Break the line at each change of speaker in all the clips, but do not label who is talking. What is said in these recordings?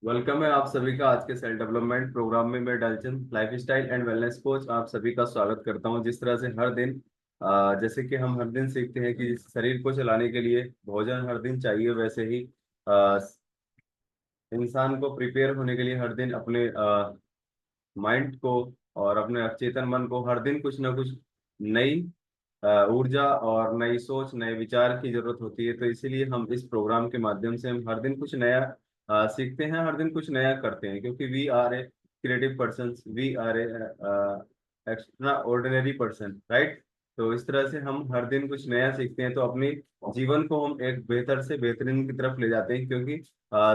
Welcome है आप सभी का आज के सेल्फ डेवलपमेंट प्रोग्राम में। मैं डालचन lifestyle and wellness coach आप सभी का स्वागत करता हूं। जिस तरह से हर दिन जैसे कि हम हर दिन सीखते हैं कि शरीर को चलाने के लिए भोजन हर दिन चाहिए, वैसे ही अ, इंसान को प्रिपेयर होने के लिए हर दिन अपने माइंड को और अपने अवचेतन मन को हर दिन कुछ ना कुछ नई ऊर्जा और नई सोच, नए विचार की जरूरत होती है। तो इसीलिए हम इस प्रोग्राम के माध्यम से हम हर दिन कुछ नया सीखते हैं, हर दिन कुछ नया करते हैं, क्योंकि we are a creative person, we are a extraordinary person, right. तो इस तरह से हम हर दिन कुछ नया सीखते हैं, तो अपनी जीवन को हम एक बेहतर से बेहतरीन की तरफ ले जाते हैं, क्योंकि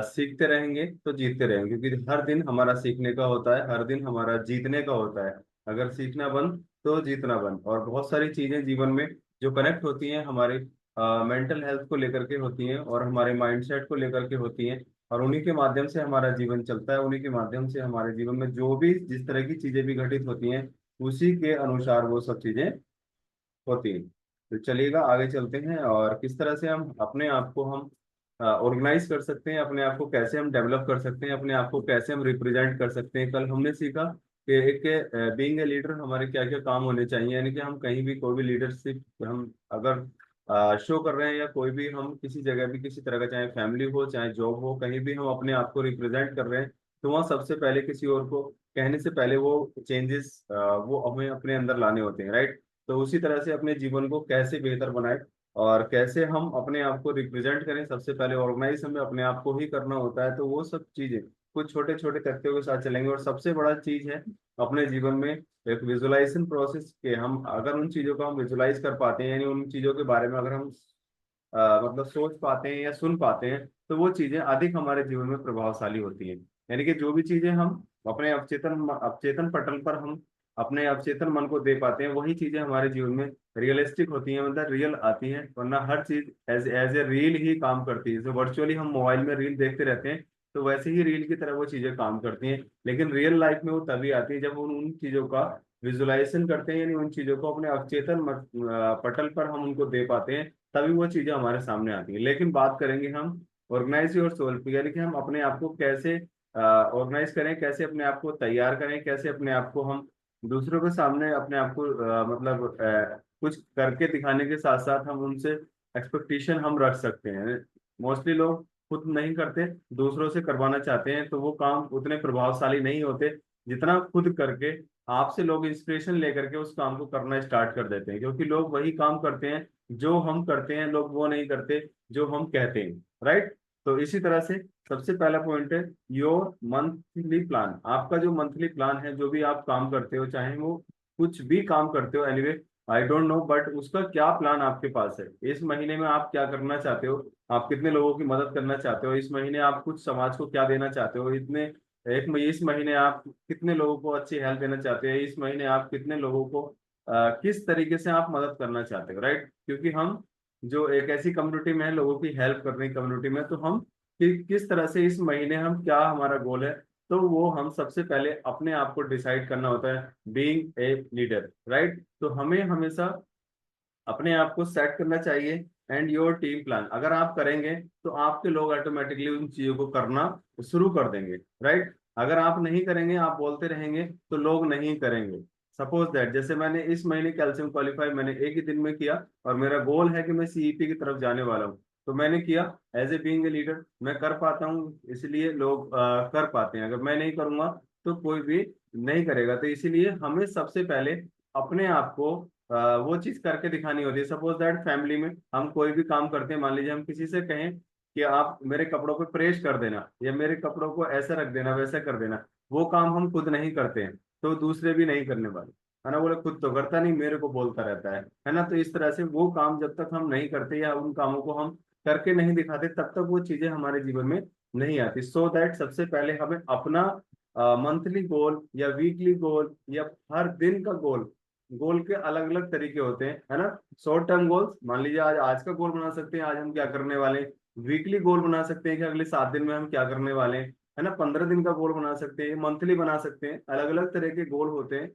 सीखते रहेंगे तो जीतते रहेंगे। क्योंकि हर दिन हमारा सीखने का होता है, हर दिन हमारा जीतने का होता है। अगर सीखना बंद तो जीतना बंद। और बहुत सारी चीजें जीवन में जो कनेक्ट होती हैं हमारे मेंटल हेल्थ को लेकर के होती हैं और हमारे माइंडसेट को लेकर के होती हैं। और उन्हीं के माध्यम से हमारा जीवन चलता है, उन्हीं के माध्यम से हमारे जीवन में जो भी जिस तरह की चीजें भी घटित होती हैं उसी के अनुसार वो सब चीजें होती हैं। तो चलिएगा आगे चलते हैं, और किस तरह से हम अपने आप को हम ऑर्गेनाइज कर सकते हैं, अपने आप को कैसे हम डेवलप कर सकते हैं, अपने आप को कैसे हम रिप्रेजेंट कर सकते हैं। कल हमने सीखा कि एक बीइंग ए लीडर हमारे क्या क्या काम होने चाहिए, यानी कि हम कहीं भी कोई भी लीडरशिप हम अगर शो कर रहे हैं, या कोई भी हम किसी जगह भी किसी तरह का, चाहे फैमिली हो चाहे जॉब हो, कहीं भी हम अपने आप को रिप्रेजेंट कर रहे हैं, तो वहाँ सबसे पहले किसी और को कहने से पहले वो चेंजेस वो हमें अपने अंदर लाने होते हैं, राइट। तो उसी तरह से अपने जीवन को कैसे बेहतर बनाए और कैसे हम अपने आप को रिप्रेजेंट करें, सबसे पहले ऑर्गेनाइज हमें अपने आप को ही करना होता है। तो वो सब चीजें कुछ छोटे छोटे तथ्यों के साथ चलेंगे। और सबसे बड़ा चीज है अपने जीवन में एक विजुअलाइजेशन प्रोसेस के, हम अगर उन चीजों को हम विजुअलाइज कर पाते हैं, यानी उन चीजों के बारे में अगर हम मतलब सोच पाते हैं या सुन पाते हैं, तो वो चीजें अधिक हमारे जीवन में प्रभावशाली होती हैं। यानी कि जो भी चीजें हम अपने अवचेतन अवचेतन पटल पर हम अपने अवचेतन मन को दे पाते हैं, वही चीजें हमारे जीवन में रियलिस्टिक होती हैं, मतलब रियल आती हैं। वरना हर चीज एज एज ए रील ही काम करती है। जैसे वर्चुअली हम मोबाइल में रील देखते रहते हैं, तो वैसे ही रील की तरह वो चीजें काम करती हैं। लेकिन रियल लाइफ में वो तभी आती है जब हम उन चीजों का विजुअलाइजेशन करते हैं, यानी उन चीजों को अपने अवचेतन पटल पर हम उनको दे पाते हैं, तभी वो चीजें हमारे सामने आती हैं। लेकिन बात करेंगे हम ऑर्गेनाइज योर सोल, यानी कि हम अपने आप को कैसे ऑर्गेनाइज करें, कैसे अपने आप को तैयार करें, कैसे अपने आप को हम दूसरों के सामने अपने आप को मतलब कुछ करके दिखाने के साथ साथ हम उनसे एक्सपेक्टेशन हम रख सकते हैं। मोस्टली लोग खुद नहीं करते, दूसरों से करवाना चाहते हैं, तो वो काम उतने प्रभावशाली नहीं होते जितना खुद करके आपसे लोग इंस्पिरेशन लेकर के उस काम को करना स्टार्ट कर देते हैं। क्योंकि लोग वही काम करते हैं जो हम करते हैं, लोग वो नहीं करते जो हम कहते हैं, राइट। तो इसी तरह से सबसे पहला पॉइंट है योर मंथली प्लान। आपका जो मंथली प्लान है, जो भी आप काम करते हो, चाहे वो कुछ भी काम करते हो, anyway I don't know, but उसका क्या प्लान आपके पास है। इस महीने में आप क्या करना चाहते हो, आप कितने लोगों की मदद करना चाहते हो, इस महीने आप कुछ समाज को क्या देना चाहते हो, इस महीने आप कितने लोगों को अच्छी हेल्प देना चाहते हो, इस महीने आप कितने लोगों को किस तरीके से आप मदद करना चाहते हो, राइट। क्योंकि हम जो एक ऐसी कम्युनिटी में है, लोगों की हेल्प करने की कम्युनिटी में, तो हम किस तरह से इस महीने हम क्या हमारा गोल है, तो वो हम सबसे पहले अपने आप को डिसाइड करना होता है, बीइंग ए लीडर, राइट। तो हमें हमेशा अपने आप को सेट करना चाहिए। एंड योर टीम प्लान अगर आप करेंगे, तो आपके लोग ऑटोमेटिकली उन चीजों को करना शुरू कर देंगे, राइट। अगर आप नहीं करेंगे, आप बोलते रहेंगे, तो लोग नहीं करेंगे। सपोज दैट जैसे मैंने इस महीने कैल्शियम क्वालिफाई मैंने एक ही दिन में किया, और मेरा गोल है कि मैं सीईपी की तरफ जाने वाला हूँ, तो मैंने किया। As a being a leader मैं कर पाता हूँ, इसलिए लोग कर पाते हैं। अगर मैं नहीं करूंगा तो कोई भी नहीं करेगा। तो इसीलिए हमें सबसे पहले अपने आप को वो चीज करके दिखानी होती है। सपोज दैट फैमिली में हम कोई भी काम करते हैं, मान लीजिए हम किसी से कहें कि आप मेरे कपड़ों पे प्रेस कर देना, या मेरे कपड़ों को ऐसा रख देना, वैसा कर देना, वो काम हम खुद नहीं करते हैं, तो दूसरे भी नहीं करने वाले, है ना। बोले खुद तो करता नहीं, मेरे को बोलता रहता है ना। तो इस तरह से वो काम जब तक हम नहीं करते या उन कामों को हम करके नहीं दिखाते, तब तक वो चीजें हमारे जीवन में नहीं आती। सो दैट सबसे पहले हमें अपना मंथली गोल या वीकली गोल या हर दिन का गोल, गोल के अलग अलग तरीके होते हैं, है ना। शॉर्ट टर्म गोल्स, मान लीजिए आज आज का गोल बना सकते हैं, आज हम क्या करने वाले हैं। वीकली गोल बना सकते हैं कि अगले 7 दिन में हम क्या करने वाले हैं, है ना। 15 दिन का गोल बना सकते हैं, मंथली बना सकते हैं, अलग अलग तरह के गोल होते हैं।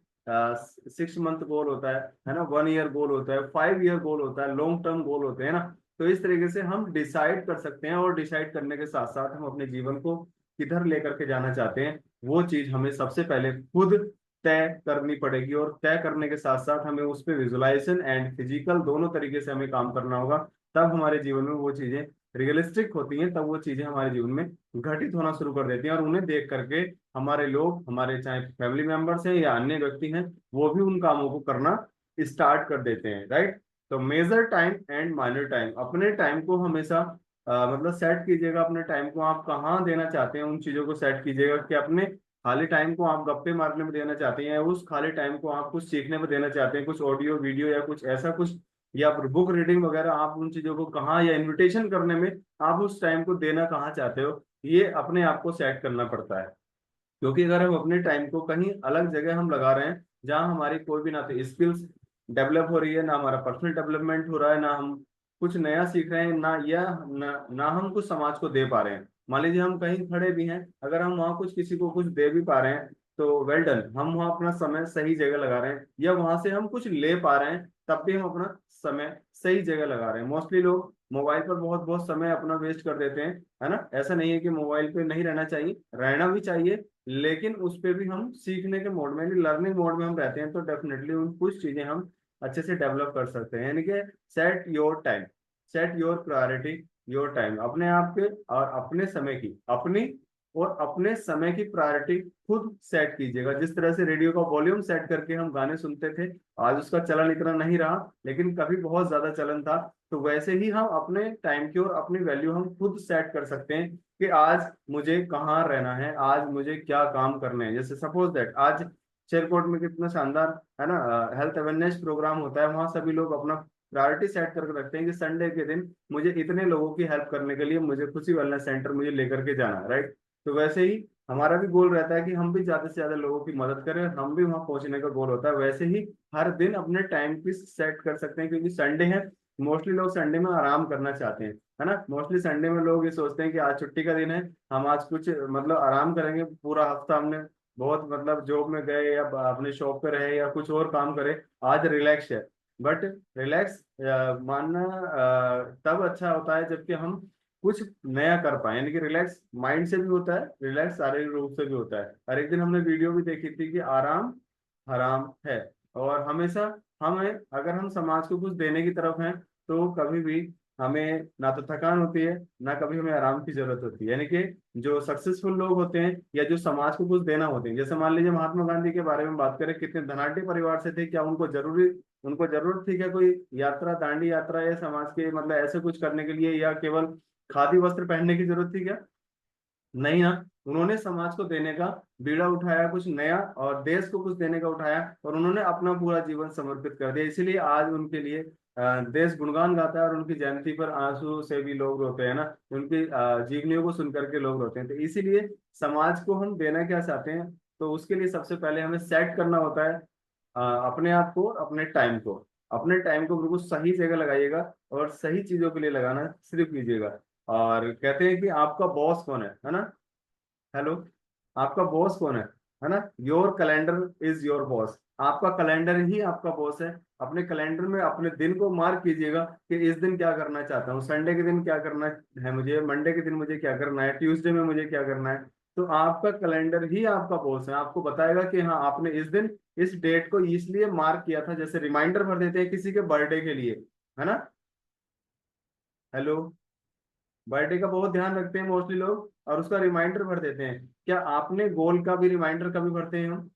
6 मंथ गोल होता है ना, 1 ईयर गोल होता है, 5 ईयर गोल होता है, लॉन्ग टर्म गोल होते हैं ना। तो इस तरीके से हम डिसाइड कर सकते हैं, और डिसाइड करने के साथ साथ हम अपने जीवन को किधर लेकर के जाना चाहते हैं, वो चीज हमें सबसे पहले खुद तय करनी पड़ेगी। और तय करने के साथ साथ हमें उस पर विजुअलाइजेशन एंड फिजिकल दोनों तरीके से हमें काम करना होगा। तब हमारे जीवन में वो चीजें रियलिस्टिक होती हैं, तब वो चीजें हमारे जीवन में घटित होना शुरू कर देती हैं। और उन्हें देख करके हमारे लोग, हमारे चाहे फैमिली मेंबर्स हैं या अन्य व्यक्ति हैं, वो भी उन कामों को करना स्टार्ट कर देते हैं, राइट। तो major time and minor time, अपने टाइम को हमेशा मतलब सेट कीजिएगा। अपने टाइम को आप कहाँ देना चाहते हैं उन चीजों को सेट कीजिएगा, कि अपने खाली टाइम को आप गप्पे मारने में देना चाहते हैं, या उस खाली टाइम को आप कुछ सीखने में देना चाहते हैं, कुछ ऑडियो वीडियो या कुछ ऐसा कुछ, या बुक रीडिंग वगैरह, आप उन चीजों को कहाँ, या इन्विटेशन करने में आप उस टाइम को देना कहाँ चाहते हो, ये अपने आप को सेट करना पड़ता है। क्योंकि अगर हम अपने टाइम को कहीं अलग जगह हम लगा रहे हैं, जहां हमारी कोई भी ना तो स्किल्स डेवलप हो रही है, ना हमारा पर्सनल डेवलपमेंट हो रहा है, ना हम कुछ नया सीख रहे हैं, ना हम कुछ समाज को दे पा रहे हैं। मान लीजिए हम कहीं खड़े भी हैं, अगर हम वहां कुछ किसी को कुछ दे भी पा रहे हैं, तो वेल डन, हम वहां अपना समय सही जगह लगा रहे हैं। या वहां से हम कुछ ले पा रहे हैं, तब भी हम अपना समय सही जगह लगा रहे हैं। मोस्टली लोग मोबाइल पर बहुत बहुत समय अपना वेस्ट कर देते हैं, है ना। ऐसा नहीं है कि मोबाइल पे नहीं रहना चाहिए, रहना भी चाहिए, लेकिन उस पे भी हम सीखने के मोड में, लर्निंग मोड में हम रहते हैं, तो डेफिनेटली उन कुछ चीजें हम अच्छे से डेवलप कर सकते हैं। यानी कि set your time, set your priority, your time, अपने आप के और अपने समय की, अपनी और अपने समय की प्रायोरिटी खुद सेट कीजिएगा। जिस तरह से रेडियो का वॉल्यूम सेट करके हम गाने सुनते थे, आज उसका चलन इतना नहीं रहा, लेकिन कभी बहुत ज्यादा चलन था। तो वैसे ही हम अपने टाइम की और अपनी वैल्यू हम खुद सेट कर सकते हैं, कि आज मुझे कहाँ रहना है, आज मुझे क्या काम करने हैं। जैसे सपोज दैट आज शेरकोट में कितना शानदार, है ना, हेल्थ अवेयरनेस प्रोग्राम होता है, वहां सभी लोग अपना प्रायोरिटी सेट करके रखते हैं कि संडे के दिन मुझे इतने लोगों की हेल्प करने के लिए मुझे खुशी वेलनेस सेंटर मुझे लेकर के जाना है, राइट। तो वैसे ही हमारा भी गोल रहता है कि हम भी ज्यादा से ज्यादा लोगों की मदद करें, और हम भी वहां पहुंचने का गोल होता है। वैसे ही हर दिन अपने टाइम की सेट कर सकते हैं, क्योंकि संडे है, मोस्टली लोग संडे में आराम करना चाहते हैं, है ना। मोस्टली संडे में लोग ये सोचते हैं कि आज छुट्टी का दिन है, हम आज कुछ मतलब आराम करेंगे, पूरा हफ्ता हमने बहुत मतलब जॉब में गए या अपने शॉप पे रहे या कुछ और काम करे, आज रिलैक्स है। बट रिलैक्स मानना तब अच्छा होता है जबकि हम कुछ नया कर पाए। यानी कि रिलैक्स माइंड से भी होता है, रिलैक्स शारीरिक रूप से भी होता है। और एक दिन हमने वीडियो भी देखी थी कि आराम हराम है। और हमेशा हमें, अगर हम समाज को कुछ देने की तरफ हैं, तो कभी भी हमें ना तो थकान होती है, ना कभी हमें आराम की जरूरत होती है। यानी कि जो सक्सेसफुल लोग होते हैं, या जो समाज को कुछ देना होते हैं, जैसे मान लीजिए महात्मा गांधी के बारे में बात करें, कितने धनाढ़ परिवार से थे, क्या उनको जरूरत थी क्या कोई यात्रा, दांडी यात्रा, या समाज के मतलब ऐसे कुछ करने के लिए, या केवल खादी वस्त्र पहनने की जरूरत थी क्या? नहीं ना। उन्होंने समाज को देने का बीड़ा उठाया, कुछ नया, और देश को कुछ देने का उठाया, और उन्होंने अपना पूरा जीवन समर्पित कर दिया। इसीलिए आज उनके लिए देश गुणगान गाता है, और उनकी जयंती पर आंसू से भी लोग रोते हैं ना, उनकी जीवनियों को सुन करके लोग रोते हैं। तो इसीलिए समाज को हम देना क्या चाहते हैं, तो उसके लिए सबसे पहले हमें सेट करना होता है अपने आप को, अपने टाइम को। अपने टाइम को बिल्कुल सही जगह लगाइएगा, और सही चीजों के लिए लगाना सिर्फ कीजिएगा। और कहते हैं कि आपका बॉस कौन है ना। हेलो, आपका बॉस कौन है ना। Your calendar is your boss, आपका कैलेंडर ही आपका बॉस है। अपने कैलेंडर में अपने दिन को मार्क कीजिएगा, कि इस दिन क्या करना चाहता हूँ, संडे के दिन क्या करना है मुझे, मंडे के दिन मुझे क्या करना है, ट्यूसडे में मुझे क्या करना है। तो आपका कैलेंडर ही आपका बॉस है, आपको बताएगा कि हाँ आपने इस दिन इस डेट को इसलिए मार्क किया था। जैसे रिमाइंडर भर देते हैं किसी के बर्थडे के लिए, है ना। हेलो, बर्थडे का बहुत ध्यान रखते हैं मोस्टली लोग, और उसका रिमाइंडर भर देते हैं। क्या आपने गोल का भी रिमाइंडर कभी भरते हैं हम?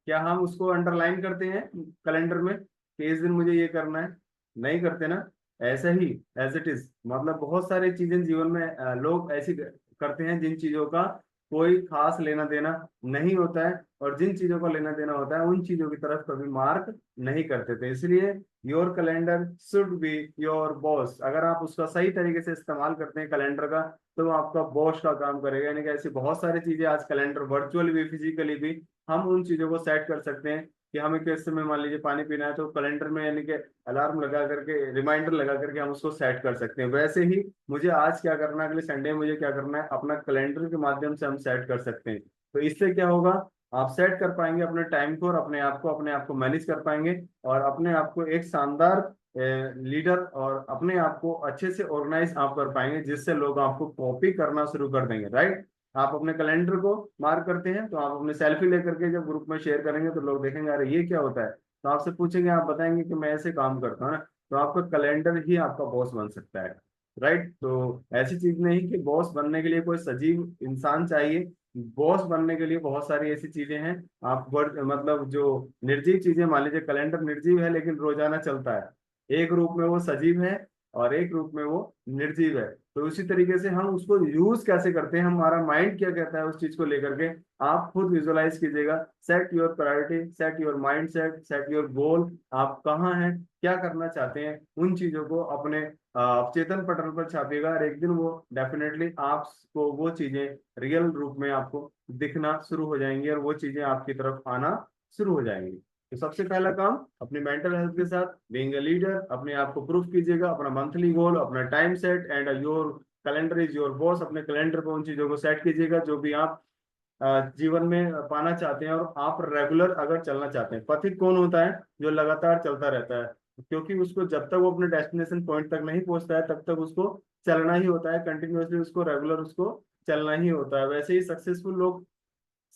क्या हम उसको अंडरलाइन करते हैं कैलेंडर में कि इस दिन मुझे ये करना है? नहीं करते ना। ऐसा ही एज इट इज, मतलब बहुत सारी चीजें जीवन में लोग ऐसी करते हैं जिन चीजों का कोई खास लेना देना नहीं होता है, और जिन चीजों का लेना देना होता है उन चीजों की तरफ कभी मार्क नहीं करते थे। इसलिए your calendar should be your boss. अगर आप उसका सही तरीके से इस्तेमाल करते हैं कैलेंडर का, तो वो आपका बॉस का काम करेगा। यानी कि ऐसी बहुत सारी चीजें आज कैलेंडर, वर्चुअली भी फिजिकली भी, हम उन चीजों को सेट कर सकते हैं। कि हमें किस समय मान लीजिए पानी पीना है, तो कैलेंडर में यानी कि अलार्म लगा करके, रिमाइंडर लगा करके हम उसको सेट कर सकते हैं। वैसे ही मुझे आज क्या करना है, अगले संडे मुझे क्या करना है, अपना कैलेंडर के माध्यम से हम सेट कर सकते हैं। तो इससे क्या होगा, आप सेट कर पाएंगे अपने टाइम को, और अपने आप को मैनेज कर पाएंगे, और अपने आप को एक शानदार लीडर और अपने आप को अच्छे से ऑर्गेनाइज आप कर पाएंगे, जिससे लोग आपको कॉपी करना शुरू कर देंगे, राइट। आप अपने कैलेंडर को मार्क करते हैं तो आप अपने सेल्फी लेकर के जब ग्रुप में शेयर करेंगे तो लोग देखेंगे अरे ये क्या होता है, तो आपसे पूछेंगे, आप बताएंगे कि मैं ऐसे काम करता हूँ ना, तो आपका कैलेंडर ही आपका बॉस बन सकता है, राइट। तो ऐसी चीज नहीं कि बॉस बनने के लिए कोई सजीव इंसान चाहिए, बॉस बनने के लिए बहुत सारी ऐसी चीजें हैं। आप मतलब जो निर्जीव चीजें, मान लीजिए कैलेंडर निर्जीव है लेकिन रोजाना चलता है, एक रूप में वो सजीव है और एक रूप में वो निर्जीव है। तो उसी तरीके से हम उसको यूज कैसे करते हैं, हमारा माइंड क्या कहता है उस चीज को लेकर के, आप खुद विजुअलाइज कीजिएगा। Set your priority, set your mind set, set your goal. आप कहाँ हैं, क्या करना चाहते हैं, उन चीजों को अपने चेतन पटल पर छापिएगा, और एक दिन वो डेफिनेटली आपको वो चीजें रियल रूप में आपको दिखना शुरू हो जाएंगी और वो चीजें आपकी तरफ आना शुरू हो जाएंगी। तो सबसे पहला काम अपनी मेंटल हेल्थ के साथ बीइंग अ लीडर, अपने आप को प्रूफ कीजिएगा, अपना मंथली गोल, अपना time set and your calendar is your boss. अपने कैलेंडर पर उन चीजों को सेट कीजिएगा जो भी आप जीवन में पाना चाहते हैं, और आप रेगुलर अगर चलना चाहते हैं। पथिक कौन होता है, जो लगातार चलता रहता है, क्योंकि उसको जब तक वो अपने डेस्टिनेशन पॉइंट तक नहीं पहुंचता है तब तक उसको चलना ही होता है, कंटिन्यूअसली उसको रेगुलर उसको चलना ही होता है। वैसे ही सक्सेसफुल लोग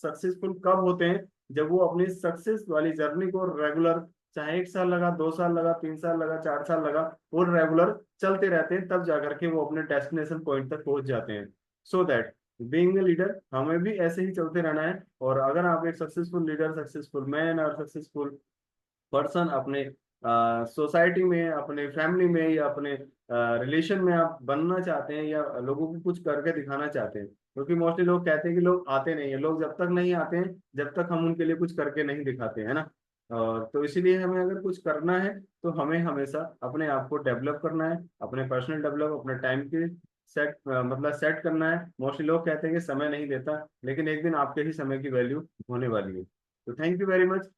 सक्सेसफुल कब होते हैं, जब वो अपनी सक्सेस वाली जर्नी को रेगुलर, चाहे 1 साल लगा, 2 साल लगा, 3 साल लगा, 4 साल लगा, वो रेगुलर चलते रहते हैं, तब जाकर के वो अपने डेस्टिनेशन पॉइंट तक पहुंच जाते हैं। So that being a leader हमें भी ऐसे ही चलते रहना है। और अगर आप एक सक्सेसफुल लीडर, सक्सेसफुल मैन और सक्सेसफुल पर्सन अपने सोसाइटी में, अपने फैमिली में या अपने रिलेशन में आप बनना चाहते हैं, या लोगों को कुछ करके दिखाना चाहते हैं, क्योंकि मोस्टली लोग कहते हैं कि लोग आते नहीं है, लोग जब तक नहीं आते हैं जब तक हम उनके लिए कुछ करके नहीं दिखाते हैं ना। और तो इसीलिए हमें अगर कुछ करना है तो हमें हमेशा अपने आप को डेवलप करना है, अपने पर्सनल डेवलप, अपने टाइम के सेट मतलब सेट करना है। मोस्टली लोग कहते हैं कि समय नहीं देता, लेकिन एक दिन आपके ही समय की वैल्यू होने वाली है। तो थैंक यू वेरी मच।